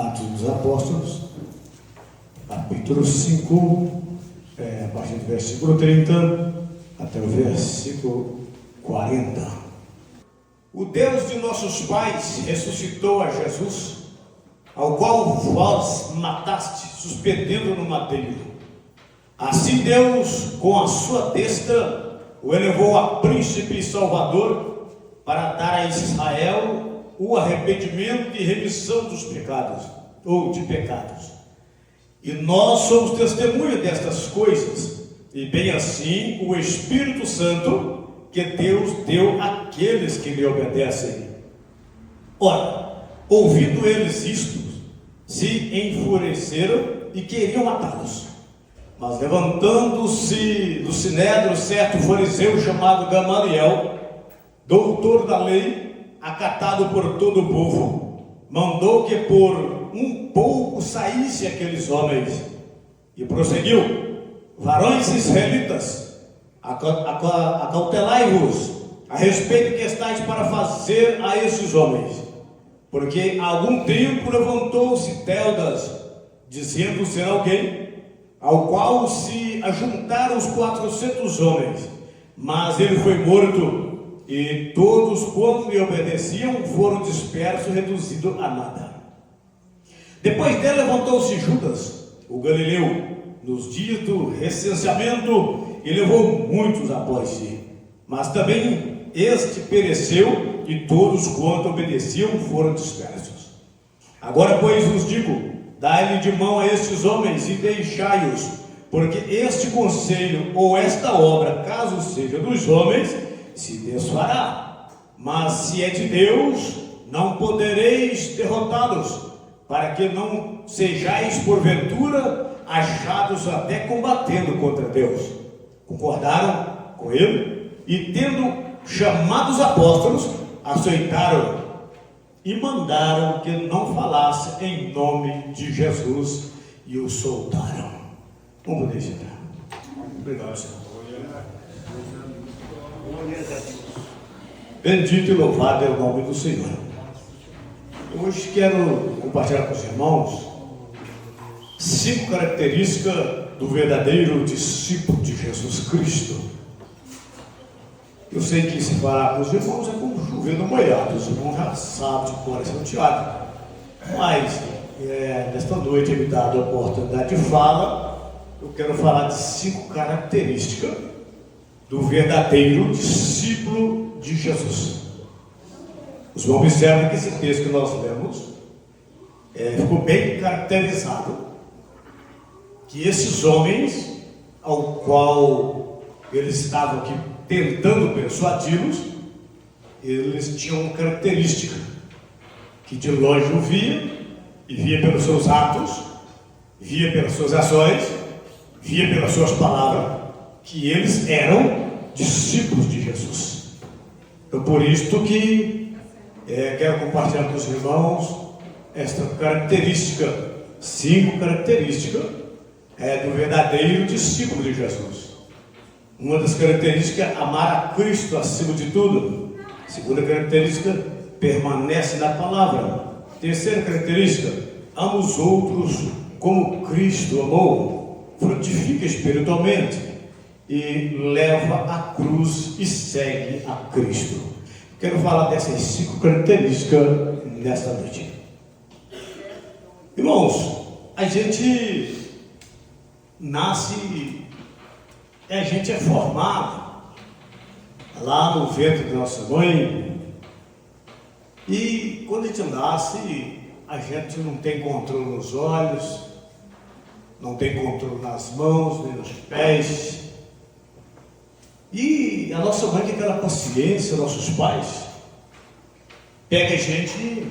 Atos dos Apóstolos, capítulo 5, a partir do versículo 30 até o versículo 40. O Deus de nossos pais ressuscitou a Jesus, ao qual vós mataste, suspendendo no madeiro. Assim Deus, com a sua destra, o elevou a príncipe e salvador, para dar a Israel o arrependimento e remissão dos pecados, ou de pecados. E nós somos testemunha destas coisas, e bem assim o Espírito Santo que Deus deu àqueles que lhe obedecem. Ora, ouvindo eles isto, se enfureceram e queriam matá-los. Mas levantando-se do sinédrio certo fariseu chamado Gamaliel, doutor da lei, acatado por todo o povo, mandou que por um pouco saísse aqueles homens, e prosseguiu: varões israelitas, acautelai-vos a respeito que estáis para fazer a esses homens, porque há algum tempo levantou-se Teudas, dizendo ser alguém, ao qual se ajuntaram os 400 homens, mas ele foi morto, e todos quanto lhe obedeciam foram dispersos, reduzidos a nada. Depois dele levantou-se Judas, o Galileu, nos dias do recenseamento, e levou muitos após si. Mas também este pereceu, e todos quanto obedeciam foram dispersos. Agora, pois, vos digo: dai-lhe de mão a estes homens e deixai-os, porque este conselho ou esta obra, caso seja dos homens, se desfará. Mas se é de Deus, não podereis derrotá-los, para que não sejais porventura achados até combatendo contra Deus. Concordaram com ele, e tendo chamado os apóstolos, aceitaram e mandaram que não falasse em nome de Jesus, e o soltaram. Vamos poder sentar. Obrigado, Senhor. Bendito e louvado é o nome do Senhor. Hoje quero compartilhar com os irmãos 5 características do verdadeiro discípulo de Jesus Cristo. Eu sei que se falar com os irmãos é como chover no molhado, os irmãos já sabem de cor esse teatro. Mas nesta noite me dado a oportunidade de fala, eu quero falar de 5 características do verdadeiro discípulo de Jesus. Os irmãos observam que esse texto que nós lemos ficou bem caracterizado, que esses homens, ao qual eles estavam aqui tentando persuadi-los, eles tinham uma característica, que de longe o via, e via pelos seus atos, via pelas suas ações, via pelas suas palavras, que eles eram discípulos de Jesus. Então, por isto que quero compartilhar com os irmãos esta característica, 5 características do verdadeiro discípulo de Jesus. Uma das características é amar a Cristo acima de tudo. Segunda característica, permanece na palavra. Terceira característica, ama os outros como Cristo amou, frutifica espiritualmente e leva a cruz e segue a Cristo. Quero falar dessas 5 características nesta noite. Irmãos, a gente nasce, a gente é formado lá no ventre da nossa mãe, e quando a gente nasce, a gente não tem controle nos olhos, não tem controle nas mãos, nem nos pés. E a nossa mãe tem aquela paciência, nossos pais, pega a gente e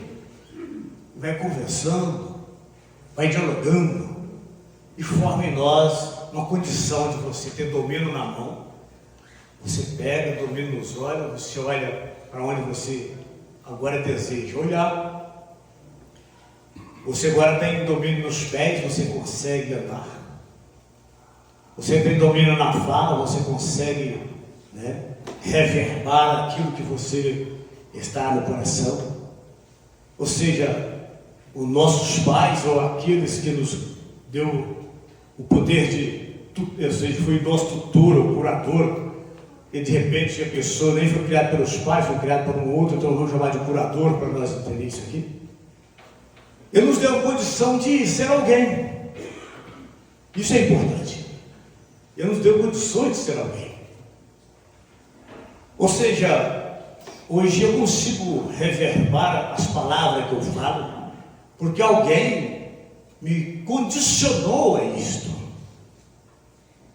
vai conversando, vai dialogando, e forma em nós uma condição de você ter domínio na mão. Você pega, domínio nos olhos, você olha para onde você agora deseja olhar. Você agora tem domínio nos pés, você consegue andar. Você tem domínio na fala, você consegue reverbar aquilo que você está no coração. Ou seja, os nossos pais ou aqueles que nos deu o poder de, ou seja, foi nosso tutor ou curador, e de repente a pessoa nem foi criada pelos pais, foi criada por um outro, então vamos chamar de curador para nós entender isso aqui. Ele nos deu a condição de ser alguém. Isso é importante. Ele nos deu condições de ser alguém. Ou seja, hoje eu consigo reverbar as palavras que eu falo, porque alguém me condicionou a isto.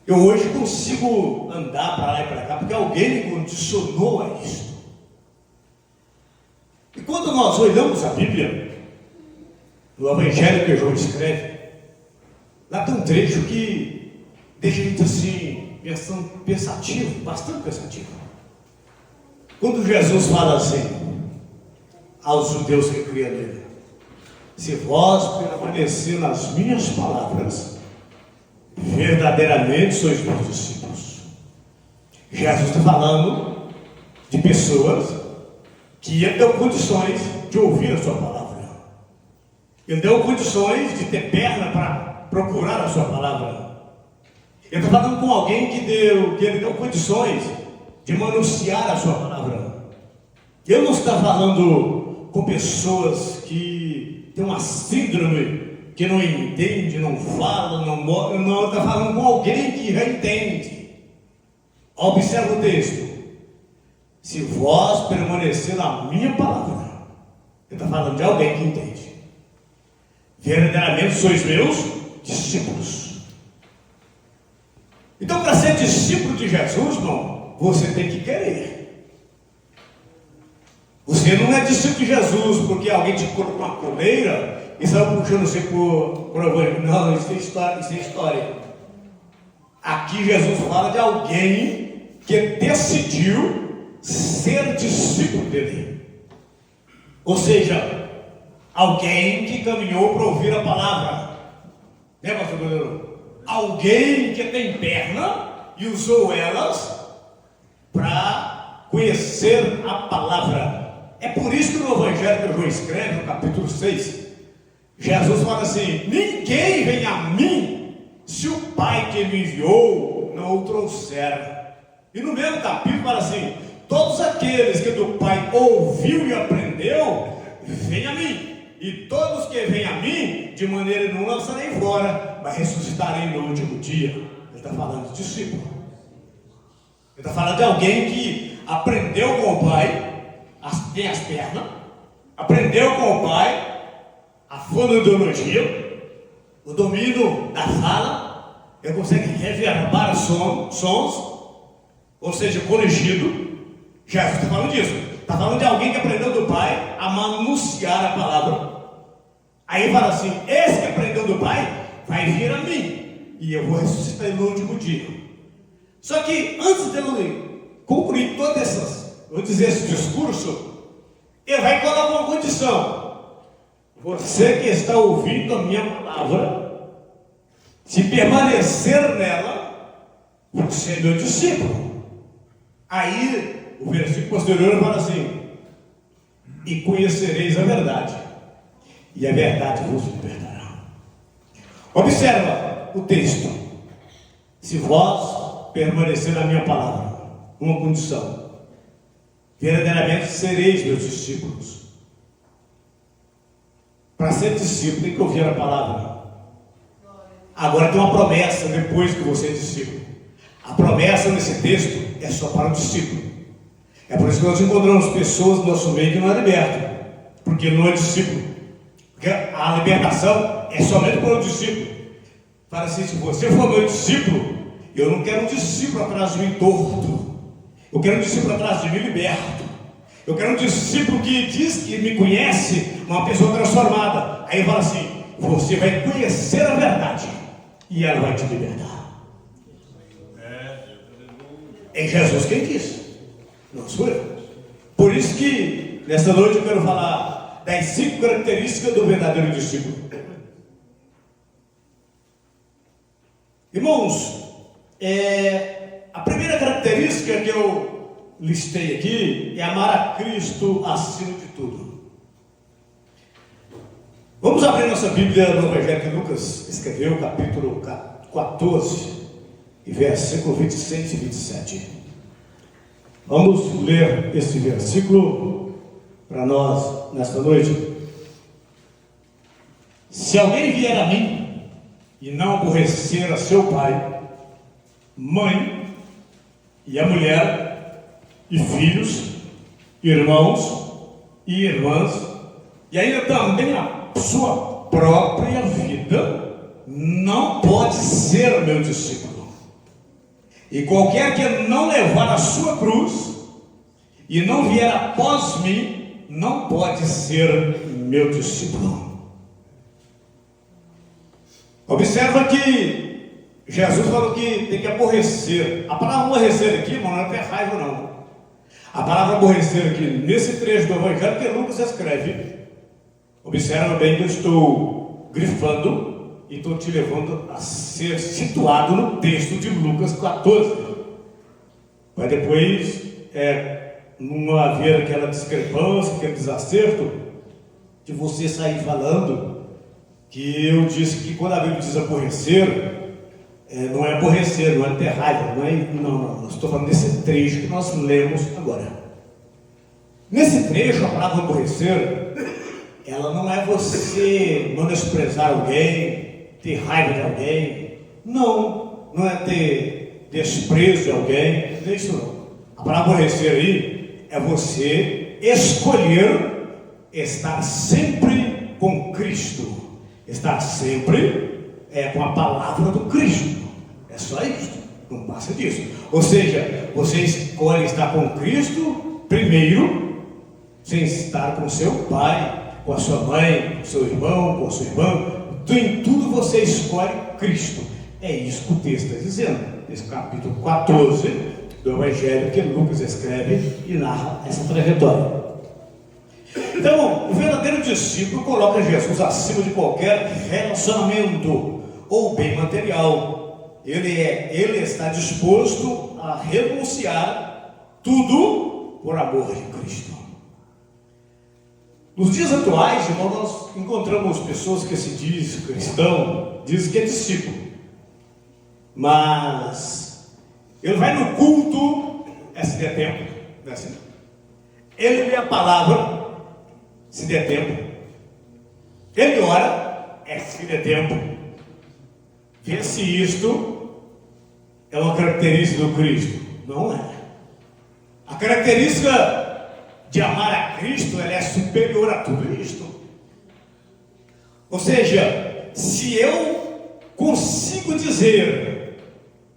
Eu hoje consigo andar para lá e para cá, porque alguém me condicionou a isto. E quando nós olhamos a Bíblia, no Evangelho que João escreve, lá tem um trecho que deixa a gente assim, pensativo, bastante pensativo. Quando Jesus fala assim aos judeus que criam nele: se vós permanecer nas minhas palavras, verdadeiramente sois meus discípulos. Jesus está falando de pessoas que ele deu condições de ouvir a sua palavra. Ele deu condições de ter perna para procurar a sua palavra. Ele está falando com alguém que ele deu condições de manusear a sua palavra. Ele não está falando com pessoas que têm uma síndrome, que não entende, não fala, não mora. Não, está falando com alguém que já entende. Observa o texto: se vós permanecer na minha palavra. Ele está falando de alguém que entende. Verdadeiramente sois meus discípulos. Então, para ser discípulo de Jesus, irmão, você tem que querer. Você não é discípulo de Jesus porque alguém te colocou uma coleira e saiu puxando você por não, isso é história. Aqui Jesus fala de alguém que decidiu ser discípulo dele. Ou seja, alguém que caminhou para ouvir a palavra. Né, pastor Goleiro? Alguém que tem perna e usou elas para conhecer a palavra. É por isso que no Evangelho que João escreve, no capítulo 6, Jesus fala assim: ninguém vem a mim se o Pai que me enviou não o trouxer. E no mesmo capítulo fala assim: todos aqueles que do Pai ouviu e aprendeu, vêm a mim. E todos que vêm a mim, de maneira não lançarei fora, mas ressuscitarei no último dia. Ele está falando de discípulo. Ele está falando de alguém que aprendeu com o Pai, tem as pernas, aprendeu com o Pai a fonoaudiologia, o domínio da fala, ele consegue reverbar os sons, ou seja, corrigido. Jesus está falando disso. Está falando de alguém que aprendeu do Pai a manusear a palavra. Aí fala assim: esse que aprendeu do Pai vai vir a mim, e eu vou ressuscitar ele no último dia. Só que antes de ele concluir todas essas, vou dizer, esse discurso, ele vai colocar uma condição: você que está ouvindo a minha palavra, se permanecer nela, você é meu discípulo. Aí o versículo posterior fala assim: e conhecereis a verdade, e a verdade vos libertará. Observa o texto: se vós permanecer na minha palavra, uma condição, verdadeiramente sereis meus discípulos. Para ser discípulo tem que ouvir a palavra. Agora tem uma promessa depois que você é discípulo. A promessa nesse texto é só para o discípulo. É por isso que nós encontramos pessoas no nosso meio que não é liberto, porque não é discípulo. Porque a libertação é somente para o discípulo. Fala assim: se você for meu discípulo, eu não quero um discípulo atrás de mim torto. Eu quero um discípulo atrás de mim liberto. Eu quero um discípulo que diz que me conhece, uma pessoa transformada. Aí fala assim: você vai conhecer a verdade e ela vai te libertar. É Jesus quem disse, não sou eu. Por isso que nesta noite eu quero falar das 5 características do verdadeiro discípulo. Irmãos, a primeira característica que eu listei aqui é amar a Cristo acima de tudo. Vamos abrir nossa Bíblia no Evangelho que Lucas escreveu, capítulo 14, e versículo 26 e 27. Vamos ler este versículo para nós nesta noite. Se alguém vier a mim e não aborrecer a seu pai, mãe, e a mulher, e filhos, irmãos e irmãs, e ainda também a sua própria vida, não pode ser meu discípulo. E qualquer que não levar a sua cruz e não vier após mim, não pode ser meu discípulo. Observa que Jesus falou que tem que aborrecer. A palavra aborrecer aqui, irmão, não é ter raiva, não. A palavra aborrecer aqui, nesse trecho do Evangelho que Lucas escreve, observa bem que eu estou grifando e estou te levando a ser situado no texto de Lucas 14. Para depois, não haver aquela discrepância, aquele desacerto, de você sair falando que eu disse que quando a Bíblia diz aborrecer, não é aborrecer, não é ter raiva, não, estou falando desse trecho que nós lemos agora. Nesse trecho, a palavra aborrecer, ela não é você menosprezar alguém, ter raiva de alguém, não é ter desprezo de alguém, não é isso não. A palavra aborrecer aí é você escolher estar sempre com Cristo. Estar sempre com a palavra do Cristo. É só isso, não passa disso. Ou seja, você escolhe estar com Cristo primeiro, sem estar com seu pai, com a sua mãe, com seu irmão, com a sua irmã. Em tudo você escolhe Cristo. É isso que o texto está dizendo, nesse capítulo 14 do Evangelho que Lucas escreve e narra essa trajetória. Então, o verdadeiro discípulo coloca Jesus acima de qualquer relacionamento ou bem material. Ele está disposto a renunciar tudo por amor de Cristo. Nos dias atuais, irmão, nós encontramos pessoas que se dizem cristão, dizem que é discípulo, mas ele vai no culto, se der tempo, não é assim? Ele lê a palavra, se der tempo. Ele ora, se der tempo. Vê se isto é uma característica do Cristo. Não é. A característica de amar a Cristo, ela é superior a tudo isto. Ou seja, se eu consigo dizer,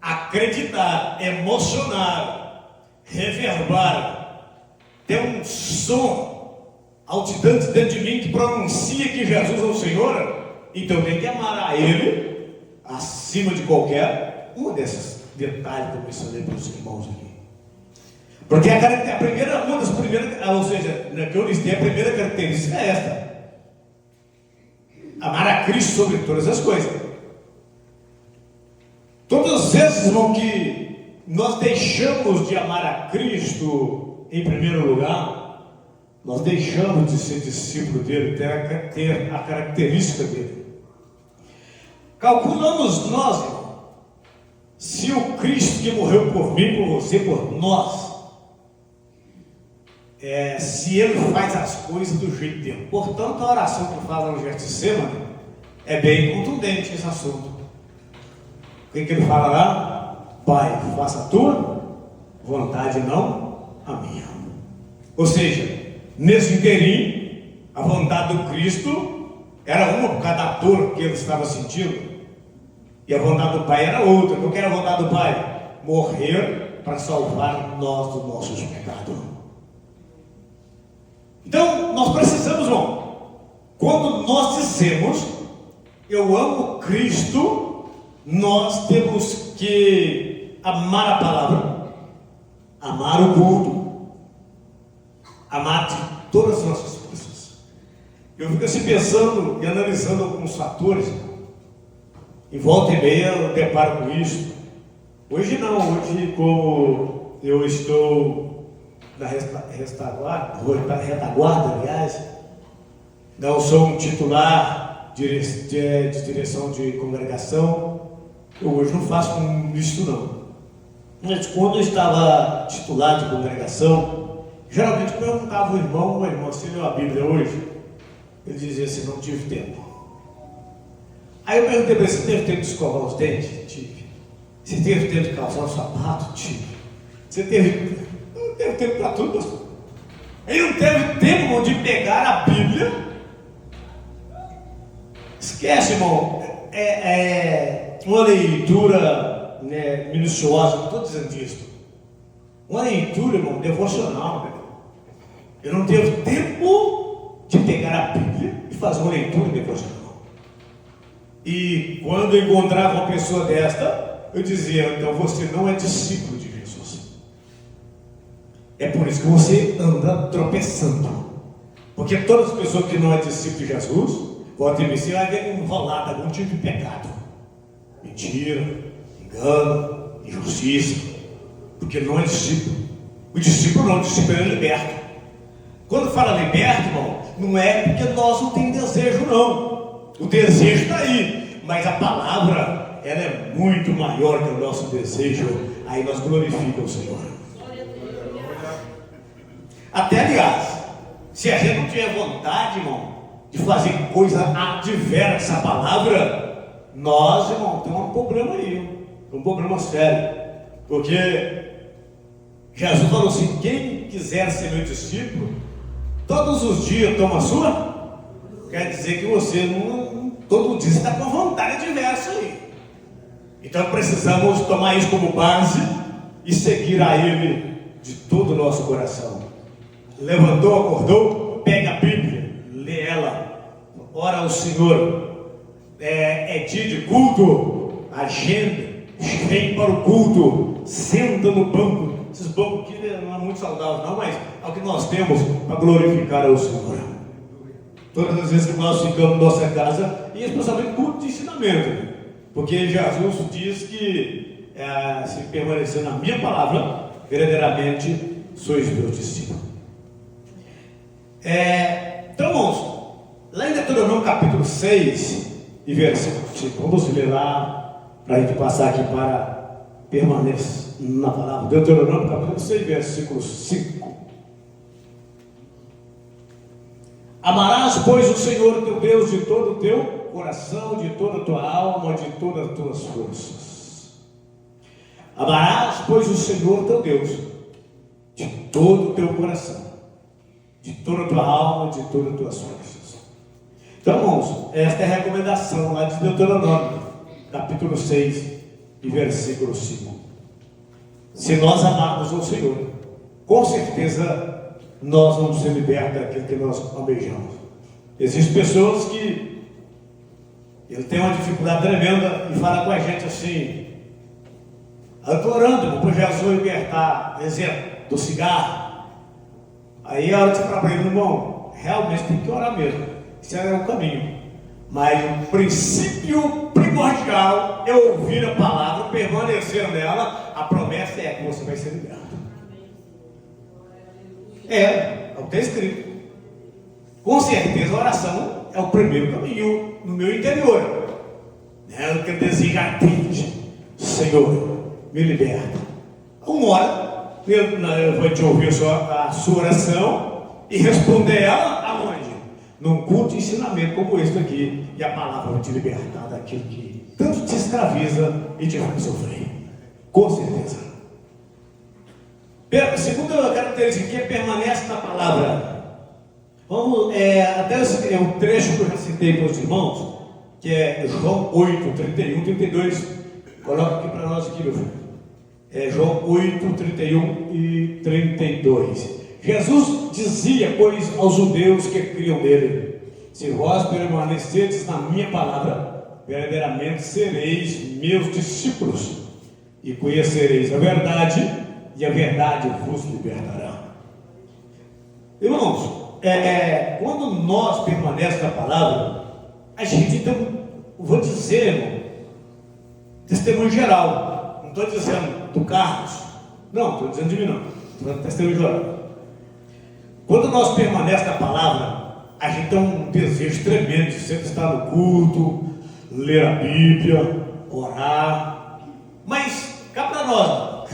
acreditar, emocionar, reverbar, ter um som altidante dentro de mim que pronuncia que Jesus é o Senhor, então eu tenho que amar a Ele acima de qualquer um desses detalhes que eu mencionei para os irmãos aqui. Porque uma das primeiras, ou seja, que eu listei, a primeira característica é esta: amar a Cristo sobre todas as coisas. Todas as vezes, irmão, que nós deixamos de amar a Cristo em primeiro lugar, nós deixamos de ser discípulo dele, ter a característica dele. Calculamos nós, irmão, se o Cristo que morreu por mim, por você, por nós, se ele faz as coisas do jeito dele. Portanto, a oração que fala no Getsemane é bem contundente esse assunto. O que ele fala lá? Pai, faça a tua vontade, não a minha. Ou seja, nesse inteirinho, a vontade do Cristo era uma por causa da dor que ele estava sentindo, e a vontade do Pai era outra. Qual que era a vontade do Pai? Morrer para salvar nós dos nossos pecados. Então, nós precisamos, irmão, quando nós dizemos eu amo Cristo, nós temos que amar a palavra, amar o culto, amar de todas as nossas forças. Eu fico assim pensando e analisando alguns fatores, em volta e meia eu deparo com isso. Hoje não, hoje como eu estou na retaguarda, aliás, não sou um titular de direção de congregação. Eu hoje não faço isso não. Mas quando eu estava titular de congregação, geralmente perguntava o irmão, você leu a Bíblia hoje? Ele dizia assim, não tive tempo. Aí eu perguntei para ele, você teve tempo de escovar os dentes? Tive. Você teve tempo de calçar o sapato? Tive. Você teve... Não teve tempo para tudo, pastor. Ele não teve tempo de pegar a Bíblia. Esquece, irmão. Uma leitura, né, minuciosa, não estou dizendo isso. Uma leitura, irmão, devocional. Né? Eu não teve tempo de pegar a Bíblia e fazer uma leitura devocional. E quando eu encontrava uma pessoa desta, eu dizia, então você não é discípulo de Jesus. É por isso que você anda tropeçando. Porque todas as pessoas que não é discípulo de Jesus, podem me ser, vai ver enrolado algum tipo de pecado. Mentira, engano, injustiça. Porque não é discípulo. O discípulo não, o discípulo é liberto. Quando fala liberto, irmão, não é porque nós não temos desejo, não. O desejo está aí, mas a palavra, ela é muito maior que o nosso desejo. Aí nós glorificamos o Senhor. Até, aliás, se a gente não tiver vontade, irmão, de fazer coisa adversa à palavra, nós, irmão, temos um problema aí, um problema sério. Porque Jesus falou assim, quem quiser ser meu discípulo, todos os dias toma a sua. Quer dizer que você não todo dia está com vontade diversa aí. Então precisamos tomar isso como base e seguir a Ele de todo o nosso coração. Levantou, acordou, pega a Bíblia, lê ela, ora ao Senhor. É dia de culto, agenda, vem para o culto, senta no banco. Esses bancos aqui não é muito saudável não, mas é o que nós temos para glorificar ao Senhor. Todas as vezes que nós ficamos em nossa casa, e especialmente culto de ensinamento, porque Jesus diz que se permanecer na minha palavra, verdadeiramente sois meus discípulos. Então, irmãos, lá em Deuteronômio capítulo 6 e versículo 5, vamos ler lá para a gente passar aqui para permanecer na palavra. Deuteronômio capítulo 6, versículo 5. Amarás, pois, o Senhor teu Deus de todo o teu coração, de toda a tua alma, de todas as tuas forças. Amarás, pois, o Senhor teu Deus de todo o teu coração, de toda a tua alma, de todas as tuas forças. Então, irmãos, esta é a recomendação lá de Deuteronômio, capítulo 6 e versículo 5. Se nós amarmos o Senhor, com certeza nós vamos ser libertos daquilo que nós almejamos. Existem pessoas que ele tem uma dificuldade tremenda e fala com a gente assim, eu estou orando para Jesus libertar, exemplo, do cigarro. Aí a hora de falar para ele, irmão, realmente tem que orar mesmo, isso é o caminho. Mas o princípio primordial é ouvir a palavra, permanecer nela. A promessa é que você vai ser liberto. É o que está escrito. Com certeza a oração é o primeiro caminho no meu interior. É o que eu desejo ardente. Senhor, me liberta. Uma hora eu vou te ouvir a sua oração e responder ela aonde? Num culto de ensinamento como este aqui. E a palavra vai te libertar daquilo que tanto te escraviza e te faz sofrer. Com certeza. Segunda característica que permanece na palavra. Vamos, até o trecho que eu já citei para os irmãos, que é João 8, 31, 32. Coloca aqui para nós aqui, meu filho. João 8, 31 e 32. Jesus dizia, pois, aos judeus que criam nele: se vós permanecerdes na minha palavra, verdadeiramente sereis meus discípulos, e conhecereis a verdade, e a verdade vos libertará. Irmãos, quando nós permanecemos na palavra, a gente então, vou dizer, irmão, testemunho geral. Não estou dizendo do Carlos, não, estou dizendo de mim não, estou dizendo testemunho geral. Quando nós permanecemos na palavra, a gente tem um desejo tremendo de sempre estar no culto, ler a Bíblia, orar, mas cá para nós,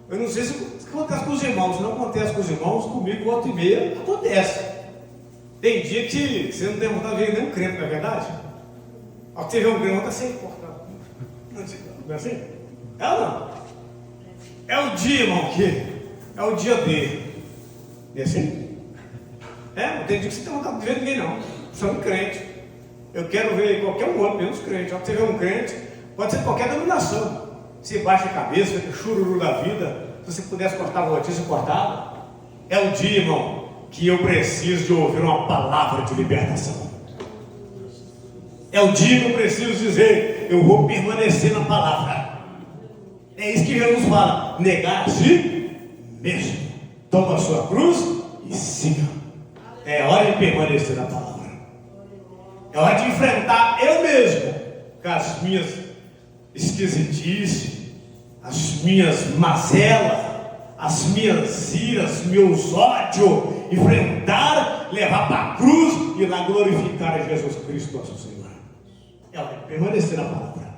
eu não sei se acontece com os irmãos, se não acontece com os irmãos, comigo volta e meia acontece. Tem dia que você não tem vontade de ver nenhum crente, não é verdade? Ao que você vê um crente, está sem cortar. Não é assim? É ou não? É o dia, irmão, que é o dia dele. Não é assim? Não tem dia que você tem vontade de ver ninguém, não. Você é um crente. Eu quero ver qualquer um outro, menos crente. Ao que você vê um crente, pode ser qualquer denominação. Você baixa a cabeça, fica chururu da vida. Se você pudesse cortar a notícia, cortava. É o dia, irmão, que eu preciso de ouvir uma palavra de libertação. É o dia que eu preciso dizer, eu vou permanecer na palavra. É isso que Jesus fala, negar a si mesmo. Toma a sua cruz e siga. É hora de permanecer na palavra. É hora de enfrentar eu mesmo com as minhas esquisitices, as minhas mazelas, as minhas iras, meus ódios, enfrentar, levar para a cruz e lá glorificar a Jesus Cristo, nosso Senhor. É hora de permanecer na palavra.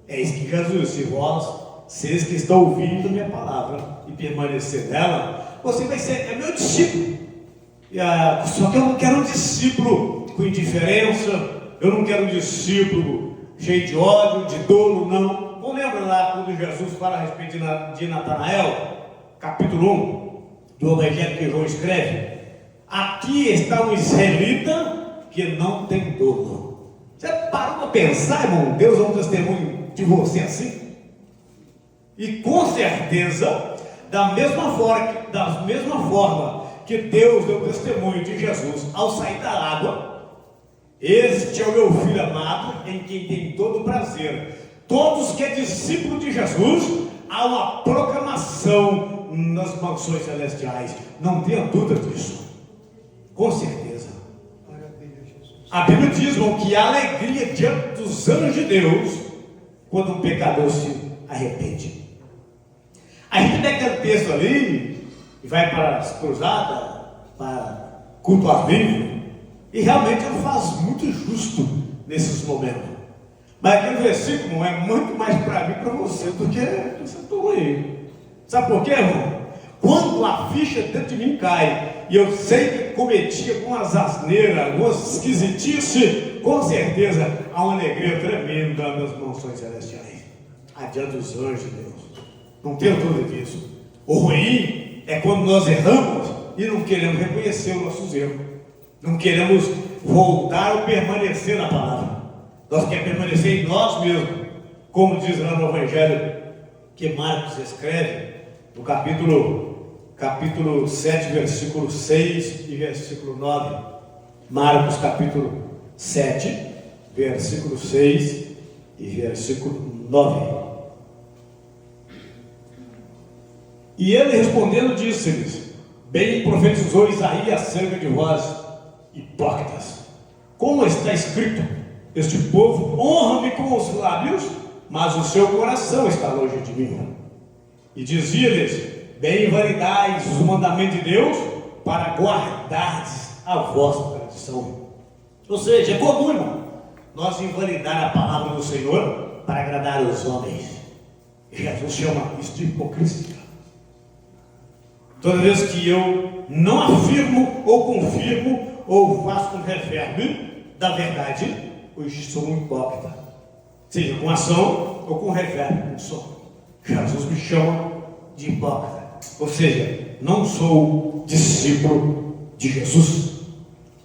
É isso que Jesus disse: vós, vocês que estão ouvindo minha palavra e permanecer nela, você vai ser meu discípulo. Só que eu não quero um discípulo com indiferença, eu não quero um discípulo cheio de ódio, de dolo, não. Não lembra lá quando Jesus fala a respeito de Natanael, capítulo 1 do Evangelho que João escreve? Aqui está um israelita que não tem dolo. Você parou para pensar, irmão? Deus é um testemunho de você assim? E com certeza, da mesma forma que Deus deu testemunho de Jesus ao sair da água, este é o meu filho amado, em quem tem todo o prazer. Todos que é discípulo de Jesus, há uma proclamação nas mansões celestiais. Não tenha dúvida disso. Com certeza. A Bíblia diz, irmão, que há alegria diante dos anjos de Deus quando um pecador se arrepende. A gente pega aquele texto ali e vai para as cruzadas, para culto ao vivo, e realmente ele faz muito justo nesses momentos. Mas aquele versículo é muito mais para mim e para você do que essa turma aí. Sabe por quê, irmão? Quando a ficha dentro de mim cai e eu sei que cometi algumas asneiras, algumas esquisitices, com certeza há uma alegria tremenda nas mansões celestiais, adiante dos anjos de Deus. Não tenho dúvida disso. O ruim é quando nós erramos e não queremos reconhecer os nossos erros, não queremos voltar ou permanecer na palavra. Nós queremos permanecer em nós mesmos, como diz lá no Evangelho que Marcos escreve, no capítulo 7, versículo 6 e versículo 9. Marcos capítulo 7, versículo 6 e versículo 9. E ele respondendo disse-lhes: bem profetizou Isaías acerca de vós, hipócritas, como está escrito: este povo honra-me com os lábios, mas o seu coração está longe de mim. E dizia-lhes: bem invalidais os mandamentos de Deus para guardardes a vossa tradição. Ou seja, é comum, irmão, nós invalidar a palavra do Senhor para agradar os homens. E Jesus chama isso de hipocrisia. Toda vez que eu não afirmo ou confirmo ou faço um reverb da verdade, hoje sou um hipócrita, seja com ação ou com reverb, com som. Jesus me chama de hipócrita, ou seja, não sou discípulo de Jesus.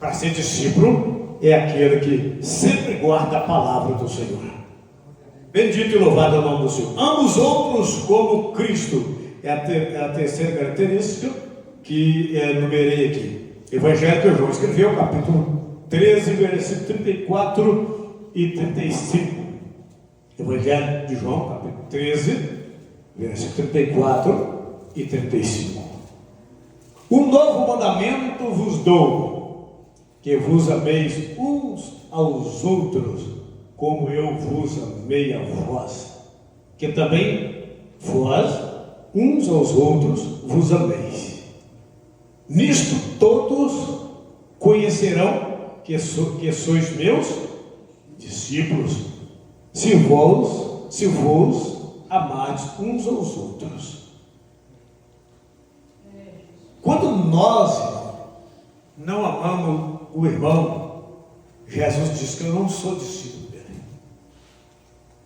Para ser discípulo é aquele que sempre guarda a palavra do Senhor. Bendito e louvado é o nome do Senhor. Ambos outros como Cristo é a terceira característica que enumerei aqui. Evangelho que João escreveu, capítulo 13, versículo 34 e 35. Evangelho de João, capítulo 13, versículo 34 e 35. Um novo mandamento vos dou, que vos ameis uns aos outros, como eu vos amei a vós, que também vós uns aos outros vos ameis. Nisto todos conhecerão que sois meus discípulos, se vos amardes uns aos outros. Quando nós não amamos o irmão, Jesus diz que eu não sou discípulo dele.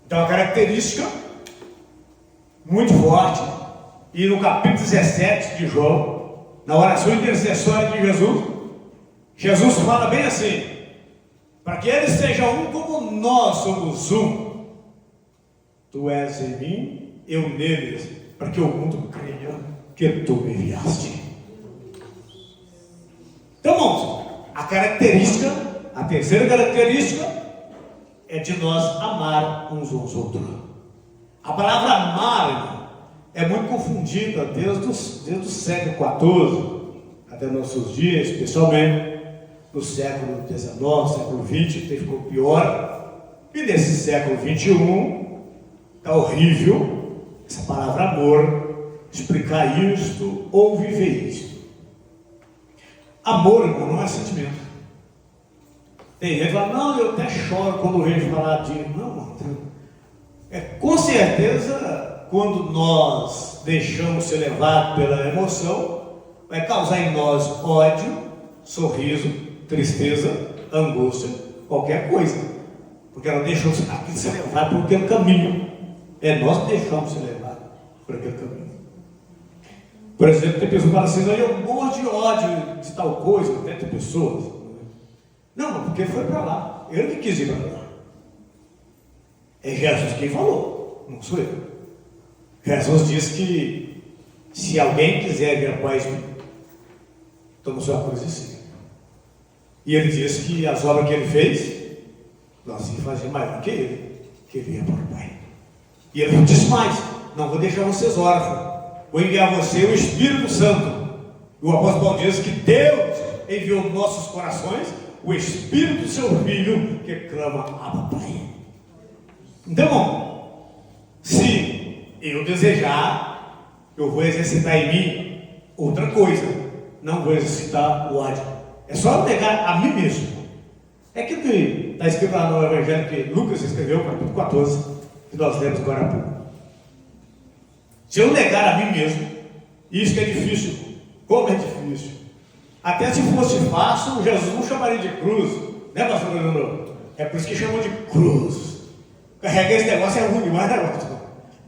Então, a característica muito forte, e no capítulo 17 de João, na oração intercessória de Jesus fala bem assim: para que eles sejam um como nós somos um. Tu és em mim, eu neles, para que o mundo creia que tu me enviaste. Então, irmãos, a terceira característica é de nós amar uns aos outros. A palavra amar é muito confundida desde o século XIV até nossos dias, especialmente no século XIX, século XX, que ficou pior, e nesse século XXI está horrível essa palavra amor, explicar isto ou viver isto. Amor, irmão, não é sentimento. Tem gente que fala, não, eu até choro quando vejo falar de... Não, com certeza, quando nós deixamos ser levados pela emoção, vai causar em nós ódio, sorriso, tristeza, angústia, qualquer coisa. Porque ela deixou aquilo ser levado por aquele caminho. É nós que deixamos ser levados por aquele caminho. Por exemplo, tem pessoas que falam assim, não, eu morro de ódio de tal coisa, até tem pessoas. Não, porque foi para lá. Eu que quis ir para lá. É Jesus quem falou, não sou eu. Jesus diz que se alguém quiser vir após mim, toma sua cruz e siga. E ele diz que as obras que ele fez, nós sim fazemos maior que ele ia para o Pai. E ele disse mais: não vou deixar vocês órfãos, vou enviar você o Espírito Santo. E o apóstolo Paulo diz que Deus enviou nos nossos corações o Espírito do seu Filho, que clama: Abba, Pai. Então, irmão, se eu desejar, eu vou exercitar em mim outra coisa, não vou exercitar o ódio. É só negar a mim mesmo. É aquilo que está escrito lá no Evangelho que Lucas escreveu, capítulo 14, que nós lemos agora há pouco. Se eu negar a mim mesmo, isso que é difícil. Como é difícil? Até se fosse fácil, Jesus não chamaria de cruz, né, pastor Leonardo? É por isso que chamam de cruz. Carregar esse negócio é ruim demais, né, pastor?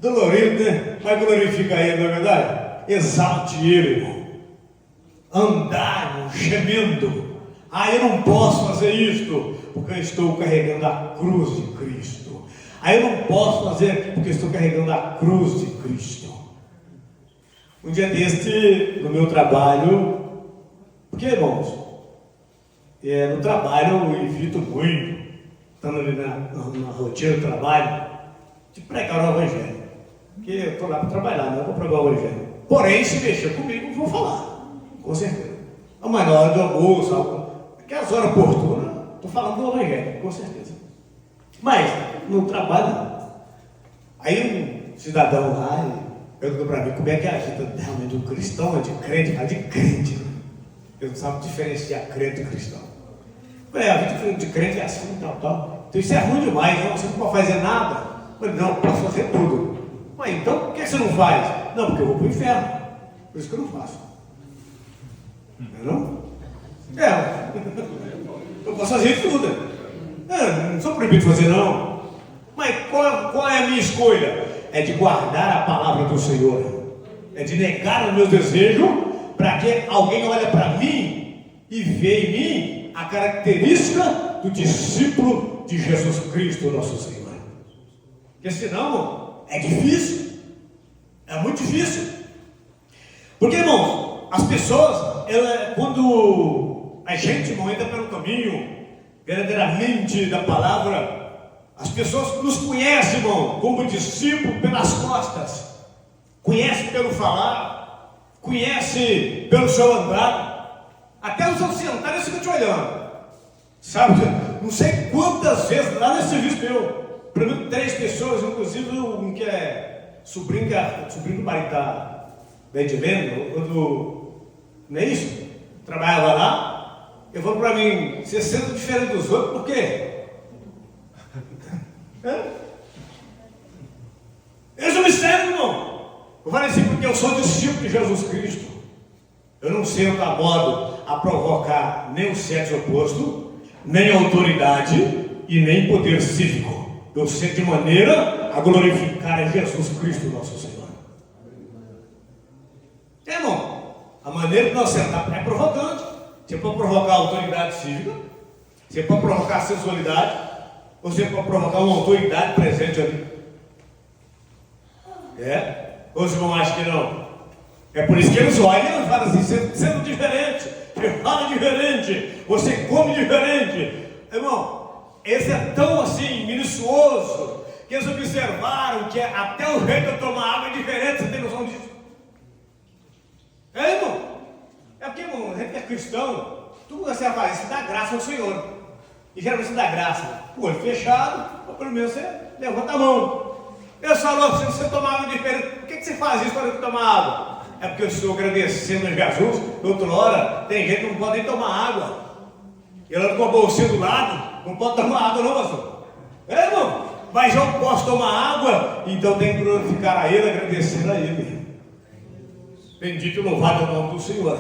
Dolorido, né? Mas glorifica ele, não é verdade? Exalte ele, irmão. Andar gemendo. Eu não posso fazer isto, porque eu estou carregando a cruz de Cristo. Eu não posso fazer aqui, porque eu estou carregando a cruz de Cristo. Um dia deste, no meu trabalho, porque, irmãos, no trabalho eu evito muito, estando ali na rotina do trabalho, de pregar o Evangelho. Porque eu estou lá para trabalhar, não vou pregar o Evangelho. Porém, se mexer comigo, eu vou falar, com certeza. Mas na hora do almoço, aquelas horas oportunas, estou falando do Evangelho, com certeza. Mas, no trabalho, não. Aí um cidadão lá perguntou para mim como é que é a vida realmente um cristão, é de crente, de crente. Eu não sabe diferenciar crente e cristão. A vida de crente é assim, tal. Então isso é ruim demais, não, você não pode fazer nada. Eu falei, não, eu posso fazer tudo. Mas então, por que você não faz? Não, porque eu vou para o inferno. Por isso que eu não faço. Não? Eu posso fazer tudo. Não sou proibido de fazer, não. Mas qual é a minha escolha? É de guardar a palavra do Senhor. É de negar os meus desejos, para que alguém olhe para mim e vê em mim a característica do discípulo de Jesus Cristo, nosso Senhor. Porque senão, é difícil. É muito difícil. Porque, irmãos, as pessoas, quando a gente não entra pelo caminho verdadeiramente da palavra, as pessoas nos conhecem, irmão, como discípulo pelas costas, conhecem pelo falar, conhecem pelo seu andar, até os seus sentados ficam te olhando, sabe? Não sei quantas vezes lá nesse serviço meu, pelo menos 3 pessoas, inclusive um que é sobrinho do marido da Edilene, quando, não é isso? Trabalhava lá. Ele falou para mim, você sendo diferente dos outros, por quê? Esse é o mistério, irmão. Eu falei assim, porque eu sou discípulo de Jesus Cristo. Eu não sento a modo a provocar nem o sexo oposto, nem autoridade e nem poder cívico. Eu sento de maneira a glorificar a Jesus Cristo, nosso Senhor. Irmão, a maneira que nós sentamos é provocante. Você pode provocar a autoridade cívica, você pode provocar a sensualidade, ou você pode provocar uma autoridade presente ali. Ou os irmãos acham que não? É por isso que eles olham e falam assim, sendo diferente, você fala diferente, você come diferente. Irmão, esse é tão assim, minucioso, que eles observaram que até o jeito de tomar água é diferente, você tem noção disso? Irmão? É porque, irmão, a gente é cristão, tudo que você faz, isso dá graça ao Senhor. E geralmente você dá graça, o olho fechado, ou pelo menos você levanta a mão. Eu falo, se você tomar água diferente, por que você faz isso para tomar água? É porque eu estou agradecendo a Jesus. Outra hora, tem gente que não pode nem tomar água. Ele anda com a bolsinha do lado, não pode tomar água não, pastor. Irmão, mas eu posso tomar água, então tem que glorificar a Ele, agradecer a Ele. Bendito e louvado é o nome do Senhor.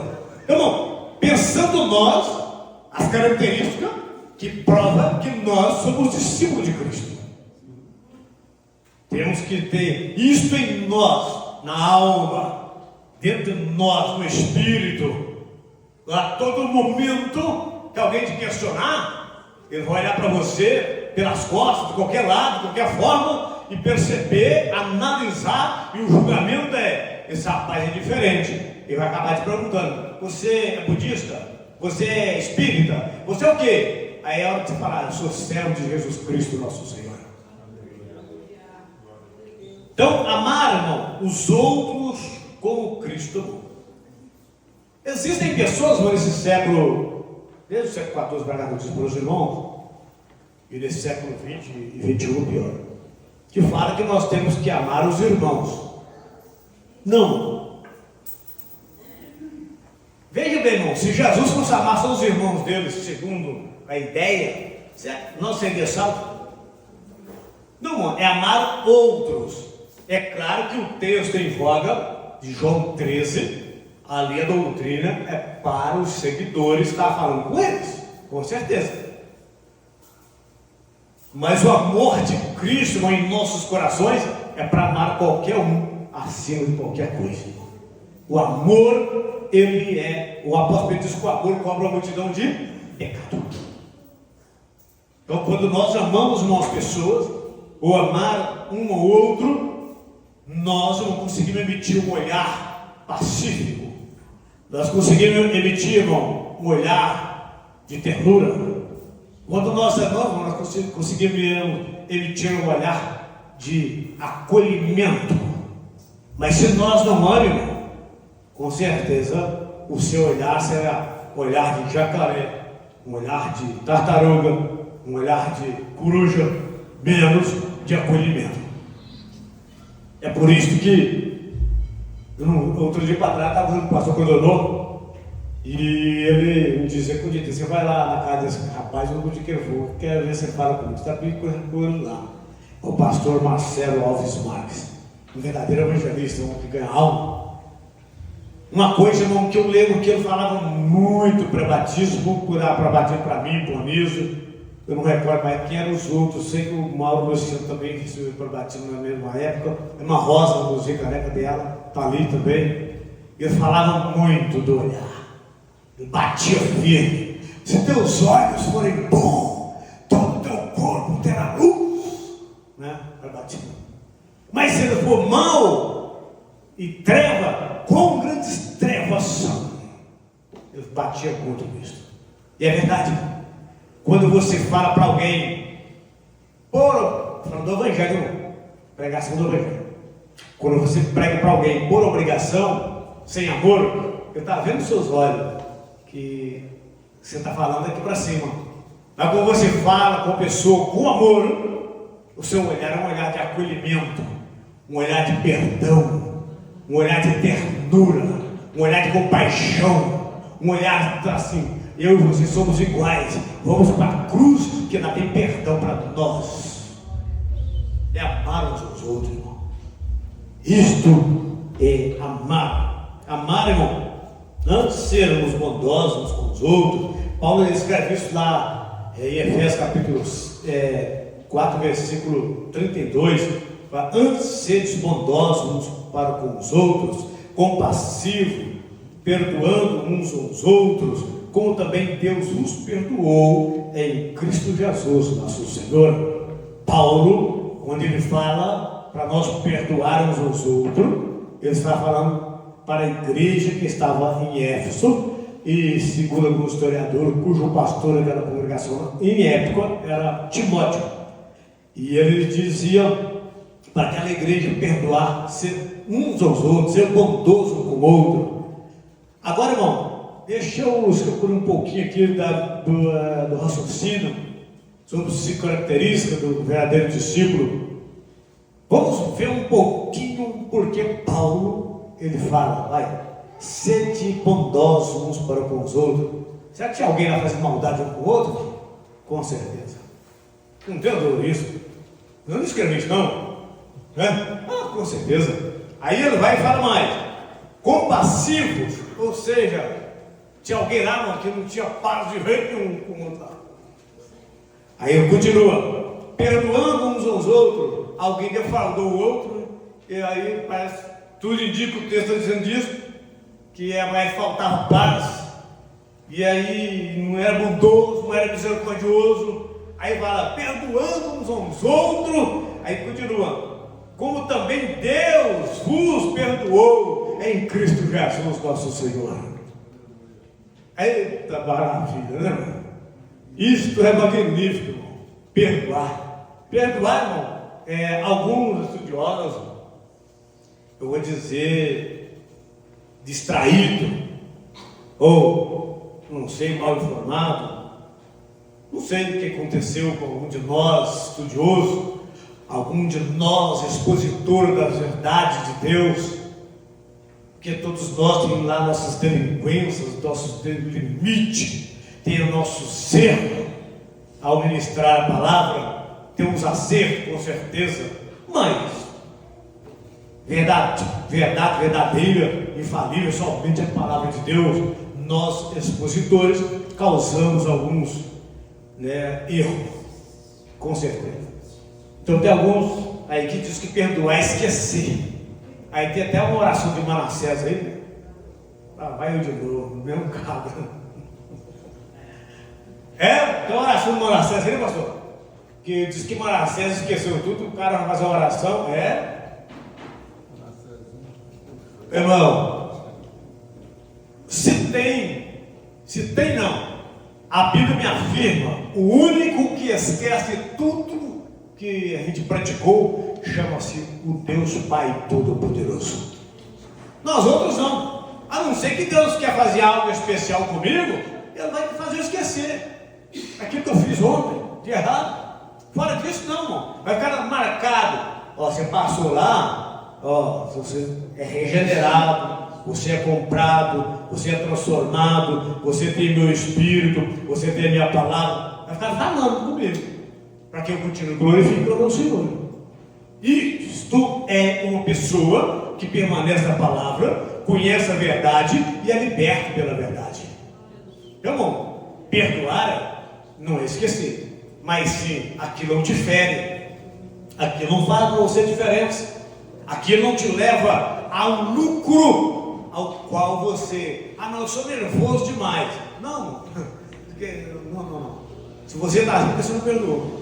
Irmão, pensando nós, as características que provam que nós somos discípulos de Cristo. Temos que ter isto em nós, na alma, dentro de nós, no espírito. A todo momento que alguém te questionar, ele vai olhar para você pelas costas, de qualquer lado, de qualquer forma, e perceber, analisar, e o julgamento é: esse rapaz é diferente. Ele vai acabar te perguntando: você é budista? Você é espírita? Você é o quê? Aí é hora de você falar: eu sou servo de Jesus Cristo, nosso Senhor. Então, amar, irmão, os outros como Cristo. Existem pessoas nesse século, desde o século XIV para cá, para os irmãos, e nesse século XX e XXI pior, que falam que nós temos que amar os irmãos. Não. Veja bem, irmão, se Jesus fosse amar só os irmãos deles, segundo a ideia, não seria salvo? Não, irmão, é amar outros. É claro que o texto em voga de João 13, ali a doutrina é para os seguidores, está falando com eles, com certeza. Mas o amor de Cristo em nossos corações é para amar qualquer um acima de qualquer coisa. O amor, ele é, o apóstolo Pedro diz que o amor cobra uma multidão de pecado. Então, quando nós amamos umas pessoas, ou amar um ou outro, nós não conseguimos emitir um olhar pacífico. Nós conseguimos emitir, irmão, um olhar de ternura. Quando nós amamos, nós conseguimos emitir um olhar de acolhimento. Mas se nós não amamos, com certeza o seu olhar será um olhar de jacaré, um olhar de tartaruga, um olhar de coruja, menos de acolhimento. É por isso que outro dia para trás estava com o pastor Codonô e ele me dizia que um dia você vai lá na casa desse rapaz, eu não dia que eu vou, quero ver se você fala comigo, você está pedindo com ele lá. O pastor Marcelo Alves Marques, um verdadeiro evangelista, um que ganha alma. Uma coisa, irmão, que eu lembro que ele falava muito pré-batismo, para batismo para mim, para o Anísio. Eu não recordo mais quem eram os outros. Sei que o Mauro Luciano também recebeu para batismo na mesma época. É uma rosa, a música careca dela, está ali também. Ele falava muito do olhar. Ele batia firme. Se teus olhos forem bons, todo o teu corpo terá luz, né? Para batismo. Mas se ele for mau e treva, quão grandes trevas são. Ele batia contra isso. E é verdade. Quando você fala para alguém, falando do evangelho, pregação do evangelho. Quando você prega para alguém por obrigação, sem amor, eu estava vendo nos seus olhos que você está falando aqui para cima. Mas quando você fala com a pessoa com amor, o seu olhar é um olhar de acolhimento, um olhar de perdão, um olhar de ternura, um olhar de compaixão, um olhar assim. eu e você somos iguais. Vamos para a cruz, que ela tem perdão para nós. É amar uns aos outros, irmão. Isto é amar. Amar, irmão, não sermos bondosos uns com os outros. Paulo escreve isso lá em Efésios capítulo 4, versículo 32. Antes sedes bondosos uns para com os outros, compassivos, perdoando uns aos outros, como também Deus os perdoou em Cristo Jesus, nosso Senhor. Paulo, quando ele fala para nós perdoar uns aos outros, ele está falando para a igreja que estava em Éfeso, e segundo algum historiador, cujo pastor daquela congregação em época era Timóteo, e ele dizia para aquela igreja perdoar, ser uns aos outros, ser bondoso com o outro. Agora, irmão, deixa eu escrever um pouquinho aqui do raciocínio sobre as características do verdadeiro discípulo. Vamos ver um pouquinho porque Paulo, ele fala, vai, sede bondosos uns para com os outros. Será que tinha alguém lá fazendo maldade um com o outro? Com certeza. Não tem dor isso. Eu não escrevi isso não. Com certeza. Aí ele vai e fala mais, compassivos, ou seja, tinha alguém lá, mano, que não tinha paz de jeito nenhum com o outro lá. Aí ele continua, perdoando uns aos outros. Alguém defraudou o outro, e aí parece, tudo indica, o texto está dizendo isso, que vai faltar paz, e aí não era bondoso, não era misericordioso. Aí fala, perdoando uns aos outros. Aí continua, como também Deus vos perdoou em Cristo Jesus, nosso Senhor. Eita maravilha, né, irmão? Isto é magnífico, irmão. Perdoar, irmão, alguns estudiosos, eu vou dizer, distraído, ou, não sei, mal informado, não sei o que aconteceu com algum de nós, estudioso, algum de nós, expositor das verdades de Deus, porque todos nós temos lá nossas delinquências, nossos limites, tem o nosso ser ao ministrar a palavra, temos acerto, com certeza, mas verdade verdadeira, infalível, somente a palavra de Deus. Nós, expositores, causamos alguns erros, com certeza. Então tem alguns aí que diz que perdoar é esquecer. Aí tem até uma oração de Manassés aí, né? Vai eu de novo, no mesmo cabo. Tem uma oração de Manassés aí, pastor? Que diz que Manassés esqueceu tudo, o cara vai fazer uma oração, irmão, se tem não, a Bíblia me afirma, o único que esquece tudo que a gente praticou, chama-se o Deus Pai Todo-Poderoso. Nós outros não, a não ser que Deus quer fazer algo especial comigo, Ele vai me fazer esquecer aquilo que eu fiz ontem, de errado. Fora disso não, irmão, vai ficar marcado. Você passou lá, você é regenerado, você é comprado, você é transformado, você tem meu Espírito, você tem a minha palavra, vai ficar falando comigo, para que eu continue glorificando ao Senhor. Isto é uma pessoa que permanece na palavra, conhece a verdade e é liberto pela verdade. Meu irmão, perdoar não é esquecer, mas sim, aquilo não te fere, aquilo não faz para você diferença, aquilo não te leva a um lucro ao qual você, eu sou nervoso demais. Não. Se você está assim, você não perdoou.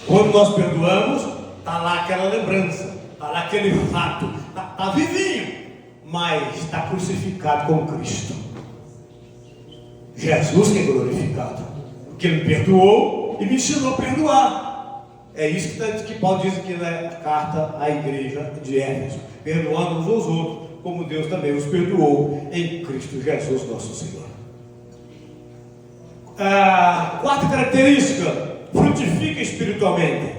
Quando nós perdoamos, está lá aquela lembrança, está lá aquele fato, está vivinho, mas está crucificado com Cristo. Jesus que é glorificado, porque Ele me perdoou e me ensinou a perdoar. É isso que Paulo diz aqui na carta à igreja de Éfeso, perdoando uns aos outros, como Deus também os perdoou em Cristo Jesus, nosso Senhor. Quarta característica: frutifica espiritualmente.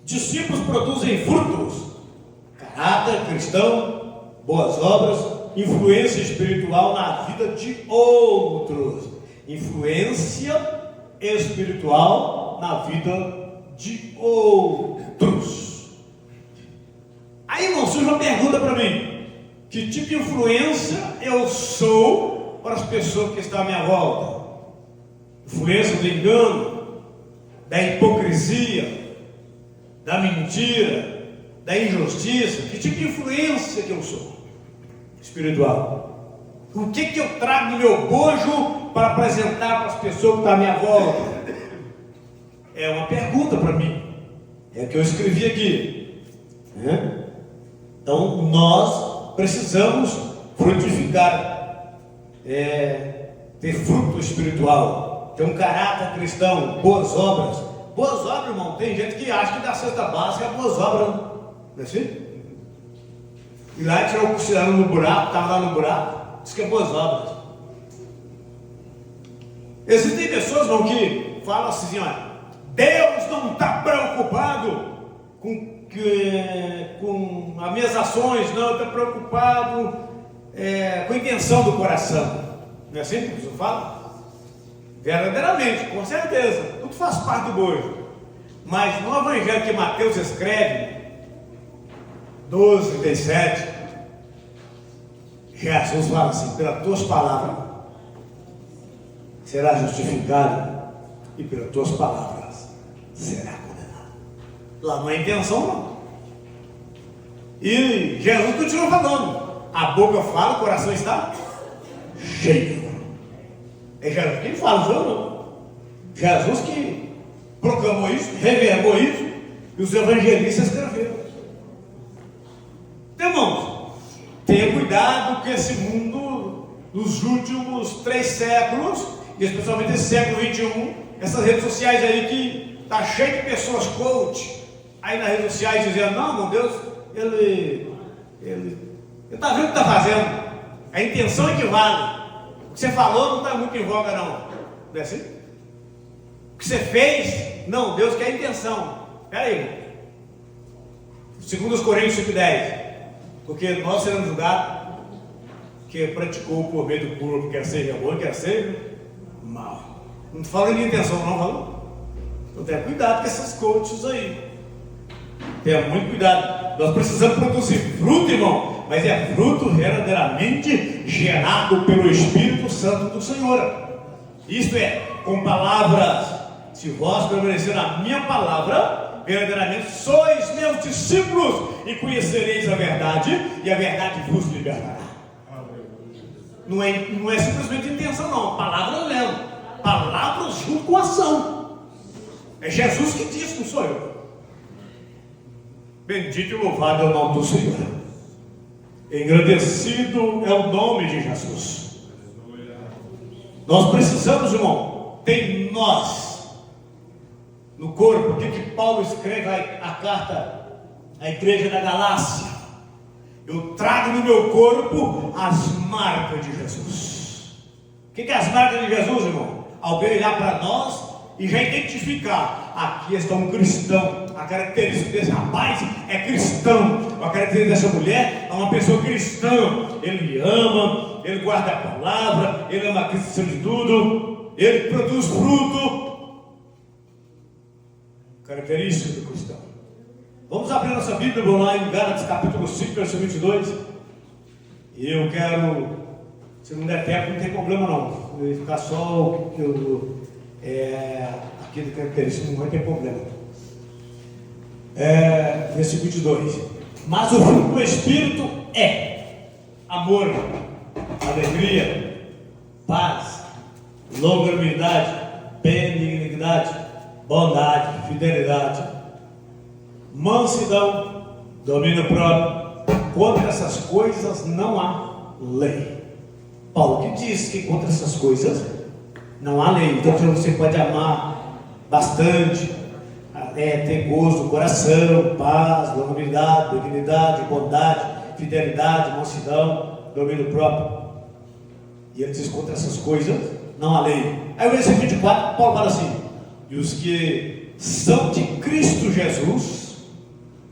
Discípulos produzem frutos, caráter cristão, boas obras, influência espiritual na vida de outros. Influência espiritual na vida de outros. Aí, irmão, surge uma pergunta para mim: que tipo de influência eu sou para as pessoas que estão à minha volta? Influência do engano, da hipocrisia, da mentira, da injustiça? Que tipo de influência que eu sou espiritual? O que eu trago no meu bojo para apresentar para as pessoas que estão à minha volta? É uma pergunta para mim. É o que eu escrevi aqui, né? Então nós precisamos frutificar, ter fruto espiritual, ter um caráter cristão, boas obras. Boas obras, irmão, tem gente que acha que da cesta básica é boas obras, não é assim? E lá tirou o cochilando no buraco, estava lá no buraco, diz que é boas obras. Existem pessoas, irmão, que falam assim, olha, Deus não está preocupado com as minhas ações, não, está preocupado com a intenção do coração. Não é assim que a pessoa fala? Verdadeiramente, com certeza, tudo faz parte do bojo. Mas no evangelho que Mateus escreve, 12:37, Jesus fala assim: pelas tuas palavras será justificado, e pelas tuas palavras será condenado. Lá não é intenção, não. E Jesus continua falando: a boca fala, o coração está cheio. É Jesus quem fala, não. Jesus que proclamou isso, reverberou isso, e os evangelistas escreveram. Então, irmãos, tenha cuidado com esse mundo dos últimos 3 séculos, e especialmente esse século 21, essas redes sociais aí que está cheio de pessoas coach, aí nas redes sociais dizendo: não, meu Deus, ele está vendo o que está fazendo, a intenção é que vale. O que você falou não está muito em voga, não. Não é assim? O que você fez, não, Deus quer a intenção. Espera aí, 2 Coríntios 5:10, porque nós seremos julgados que praticou por meio do corpo, quer seja bom, quer seja mal. Não fala de intenção, não, falou? Então tenha cuidado com essas coaches aí. Tenha muito cuidado. Nós precisamos produzir fruto, irmão, mas é fruto verdadeiramente gerado pelo Espírito Santo do Senhor. Isto é, com palavras: se vós permanecer na minha palavra, verdadeiramente sois meus discípulos, e conhecereis a verdade, e a verdade vos libertará. Não é simplesmente intenção, não. Palavras mesmo. Palavras junto com ação. É Jesus que diz, não sou eu. Bendito e louvado é o nome do Senhor. Engrandecido é o nome de Jesus. Nós precisamos, irmão, tem nós no corpo. O que Paulo escreve a carta à igreja da Galácia? Eu trago no meu corpo as marcas de Jesus. O que é as marcas de Jesus, irmão? Alguém olhar para nós e já identificar: aqui está um cristão. A característica desse rapaz é cristão. A característica dessa mulher é uma pessoa cristã. Ele ama, ele guarda a palavra, ele ama a Cristo acima de tudo, ele produz fruto. Característica do cristão. Vamos abrir nossa Bíblia, vamos lá em Gálatas capítulo 5, versículo 22. E eu quero, se não der tempo, não tem problema não. Eu ia ficar só aqui do característico, não vai ter problema. Versículo 22. Mas o fruto do Espírito é amor, alegria, paz, longanimidade, benignidade, bondade, fidelidade, mansidão, domínio próprio. Contra essas coisas não há lei. Paulo que diz que contra essas coisas não há lei. Então você pode amar bastante, ter gozo do coração, paz, longanimidade, benignidade, bondade, fidelidade, mansidão, domínio próprio. E ele diz: contra essas coisas não há lei. Aí o versículo 24, Paulo fala assim: e os que são de Cristo Jesus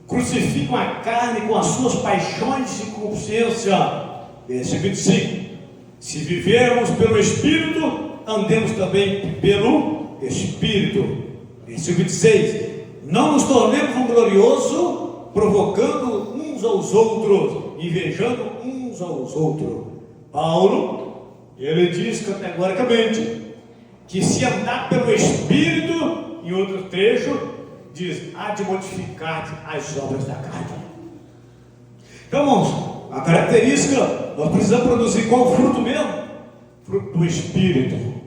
crucificam a carne com as suas paixões e consciência. Versículo 25. Se vivermos pelo Espírito, andemos também pelo Espírito. Versículo 26. Não nos tornemos um glorioso, provocando uns aos outros, invejando uns aos outros. Paulo, ele diz categoricamente que se andar pelo Espírito, em outro trecho, diz, há de modificar as obras da carne. Então, irmãos, a característica, nós precisamos produzir qual fruto mesmo? Fruto do Espírito.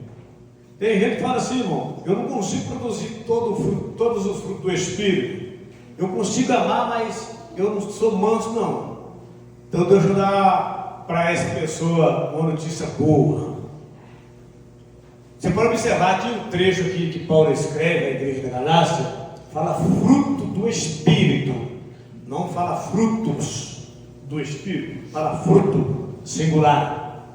Tem gente que fala assim, irmão, eu não consigo produzir todos os frutos do Espírito. Eu consigo amar, mas eu não sou manso, não. Então, deixa eu dar para essa pessoa uma notícia boa. Você pode observar que o trecho aqui que Paulo escreve à igreja da Galácia fala fruto do Espírito, não fala frutos do Espírito, fala fruto singular.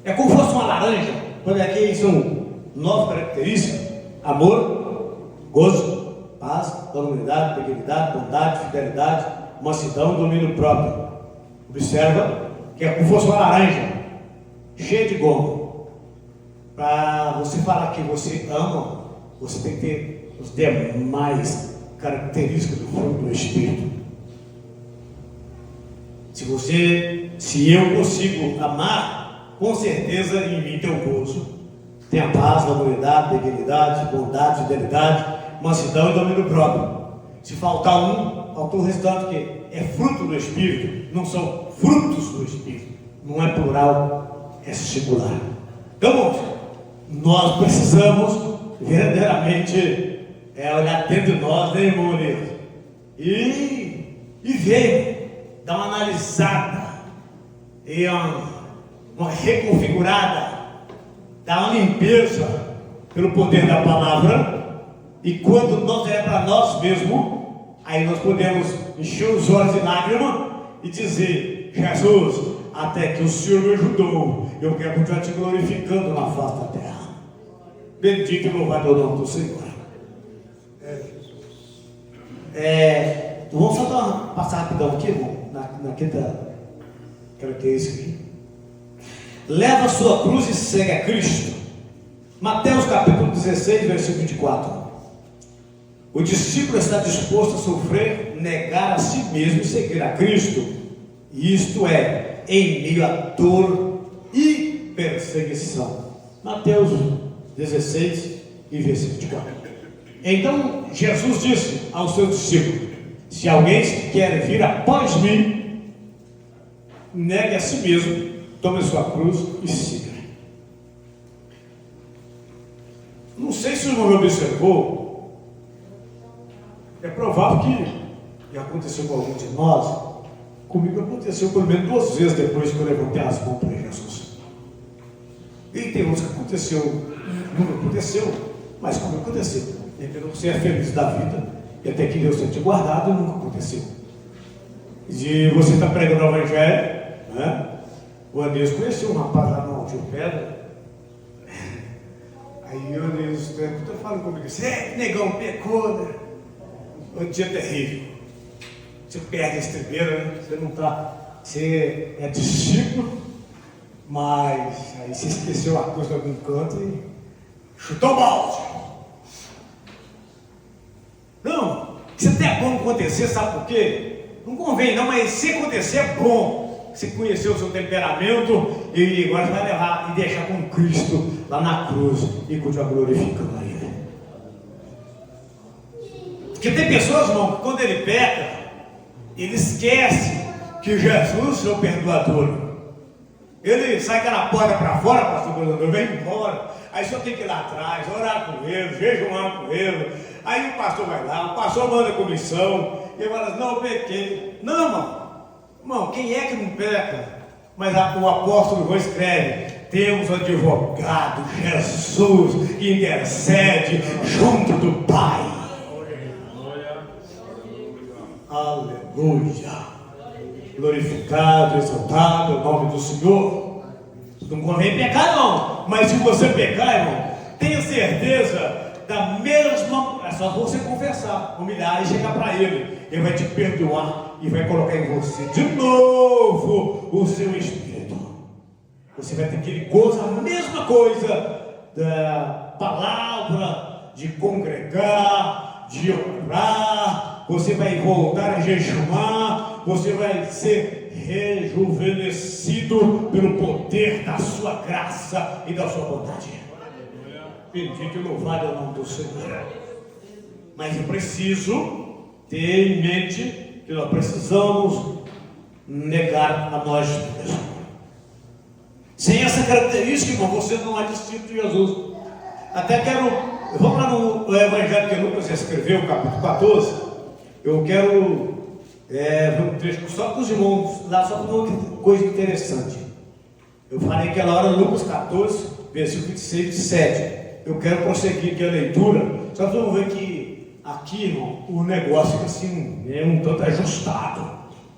É como se fosse uma laranja. Quando aqui são 9 características: amor, gozo, paz, longanimidade, benignidade, bondade, fidelidade, mansidão, domínio próprio. Observa que é como se fosse uma laranja cheia de goma. Para você falar que você ama, você tem que ter os demais características do fruto do Espírito. Se eu consigo amar, com certeza em mim tem o gozo, tem a paz, a unidade, benignidade, bondade, fidelidade, mansidão e domínio próprio. Se faltar um, faltou o restante, que é fruto do Espírito, não são frutos do Espírito, não é plural, é singular. Então, nós precisamos verdadeiramente olhar dentro de nós, né, irmão? E ver, dar uma analisada, e uma reconfigurada, dar uma limpeza pelo poder da palavra. E quando nós olhamos para nós mesmos, aí nós podemos encher os olhos de lágrimas e dizer: Jesus, até que o Senhor me ajudou, eu quero continuar te glorificando na face da terra. Bendito e louvado é o nome do Senhor. Vamos só passar rapidão aqui, irmão, na quinta característica aqui. Leva a sua cruz e segue a Cristo. Mateus capítulo 16, versículo 24. O discípulo está disposto a sofrer, negar a si mesmo e seguir a Cristo. Isto é, em meio a dor e perseguição. Mateus 16 e versículo 24. Então Jesus disse aos seus discípulos: se alguém quer vir após mim, negue a si mesmo, tome a sua cruz e siga. Não sei se o irmão observou, é provável que aconteceu com algum de nós. Comigo aconteceu pelo menos 2 vezes depois que eu levantei as mãos para Jesus. E tem outros que aconteceu, nunca aconteceu, mas como aconteceu. Você é feliz da vida, e até que Deus tenha te guardado, nunca aconteceu. E você está pregando o Evangelho, né? O Anísio conheceu um rapaz lá no Alto Pedra. Aí o Anísio está falando comigo: você, negão, pecou, né? Um dia terrível. Você perde a estribeira, né? Você não está. Você é discípulo, mas aí você esqueceu a cruz de algum canto e chutou o balde. Não, isso até é bom acontecer, sabe por quê? Não convém não, mas se acontecer é bom. Você conheceu o seu temperamento e agora você vai levar e deixar com Cristo lá na cruz e continuar glorificando a Ele. Porque tem pessoas, irmão, que quando ele peca, ele esquece que Jesus é o perdoador. Ele sai aquela porta para fora, pastor Bruno, vem embora. Aí só tem que ir lá atrás, orar com ele, jejuar com ele. Aí o pastor vai lá, o pastor manda comissão, e ele fala: não, eu pequei. Não, irmão. Irmão, quem é que não peca? Mas o apóstolo João escreve: temos um advogado, Jesus, que intercede junto do Pai. Aleluia. Glorificado, exaltado o nome do Senhor. Não convém pecar, não. Mas se você pecar, irmão, tenha certeza da mesma. É só você confessar, humilhar e chegar para Ele. Ele vai te perdoar e vai colocar em você de novo o seu Espírito. Você vai ter aquele gozo, a mesma coisa da palavra, de congregar, de orar. Você vai voltar a jejuar, você vai ser rejuvenescido pelo poder da sua graça e da sua bondade. Bendito e louvado é o nome do Senhor. Mas eu preciso ter em mente que nós precisamos negar a nós mesmos. Sem essa característica, irmão, você não é discípulo de Jesus. Até quero, vamos lá no Evangelho que Lucas escreveu, capítulo 14. Eu quero ver um trecho só para os irmãos, lá só para uma coisa interessante. Eu falei aquela hora, Lucas 14, versículo 26 e 27. Eu quero prosseguir aqui a leitura, só para vocês verem que aqui, irmão, o negócio fica assim, um tanto ajustado.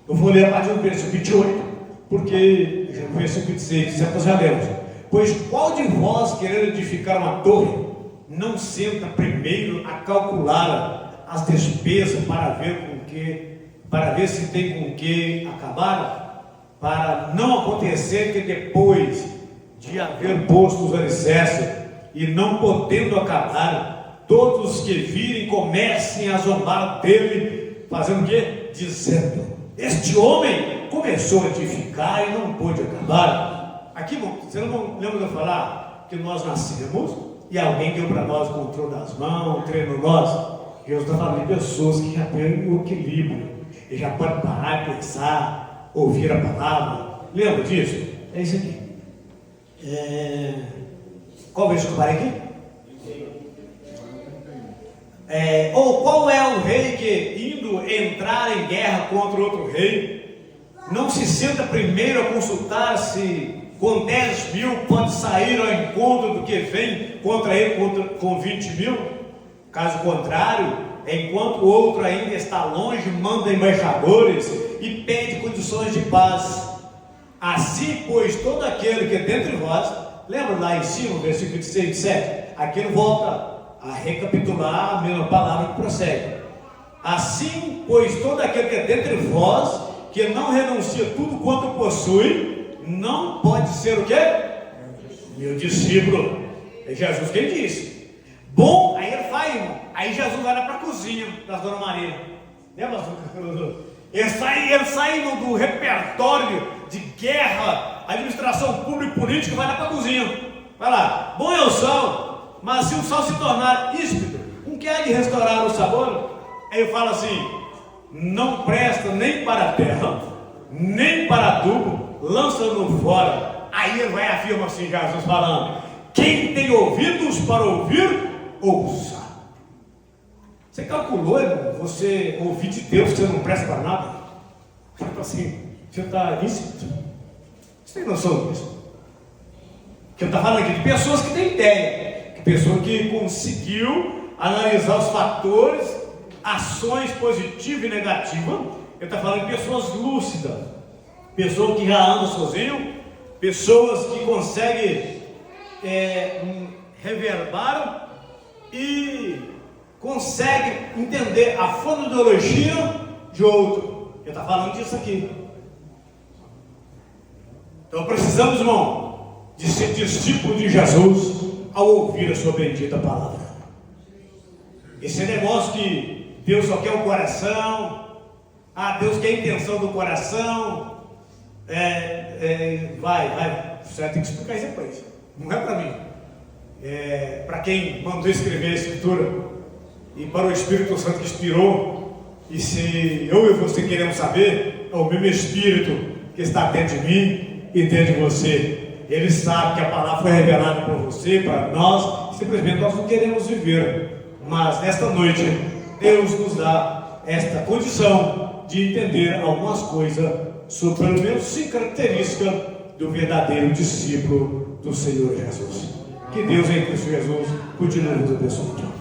Eu vou ler a partir do versículo 28, porque o versículo 26 e 27 nós já lemos. Pois qual de vós, querendo edificar uma torre, não senta primeiro a calcular as despesas para ver se tem com que acabar, para não acontecer que depois de haver posto os alicerces e não podendo acabar, todos os que virem comecem a zombar dele, fazendo o quê? Dizendo: este homem começou a edificar e não pôde acabar. Aqui, você não lembra de eu falar que nós nascemos e alguém deu para nós o controle das mãos, treinou nós? Eu estou falando de pessoas que já têm o equilíbrio, e já podem parar e pensar, ouvir a palavra. Lembra disso? É isso aqui. Qual vez que eu parei aqui? Ou qual é o rei que, indo entrar em guerra contra outro rei, não se senta primeiro a consultar se com 10 mil pode sair ao encontro do que vem contra ele com 20 mil? Caso contrário, enquanto o outro ainda está longe, manda embaixadores e pede condições de paz. Assim, pois, todo aquele que é dentre vós, lembra lá em cima, versículo 26 e 27, aquilo volta a recapitular a mesma palavra que prossegue. Assim, pois, todo aquele que é dentre vós, que não renuncia tudo quanto possui, não pode ser o quê? Meu discípulo. É Jesus quem disse. Bom, aí ele vai, irmão. Aí Jesus vai lá para a cozinha da Dona Maria. Lembra? Ele sai do repertório de guerra, administração pública e política, vai lá para a cozinha. Vai lá. Bom é o sal, mas se o sal se tornar íspido, não quer restaurar o sabor? Aí ele fala assim: não presta nem para a terra, nem para adubo, lança-no fora. Aí ele vai e afirma assim, Jesus falando: quem tem ouvidos para ouvir, ouça. Você calculou, irmão, você ouvir de Deus que você não presta para nada? Tipo assim, você está íncido? Você tem noção disso? Que eu estou falando aqui de pessoas que têm ideia, que pessoa que conseguiu analisar os fatores, ações positivas e negativas. Eu estou falando de pessoas lúcidas, pessoas que já andam sozinho, pessoas que conseguem reverbar e conseguem entender a fonoaudiologia de outro. Eu estou falando disso aqui. Então precisamos, irmão, de ser discípulo de Jesus ao ouvir a sua bendita palavra. Esse negócio que Deus só quer o coração, Deus quer a intenção do coração, vai, você vai ter que explicar isso para isso. Não é para mim. Para quem mandou escrever a Escritura e para o Espírito Santo que inspirou. E se eu e você queremos saber, é o mesmo Espírito que está dentro de mim e dentro de você. Ele sabe que a palavra foi revelada por você, para nós. Simplesmente nós não queremos viver. Mas nesta noite Deus nos dá esta condição de entender algumas coisas sobre, pelo menos, 5 características do verdadeiro discípulo do Senhor Jesus. Que Deus em Cristo Jesus continue nos abençoando.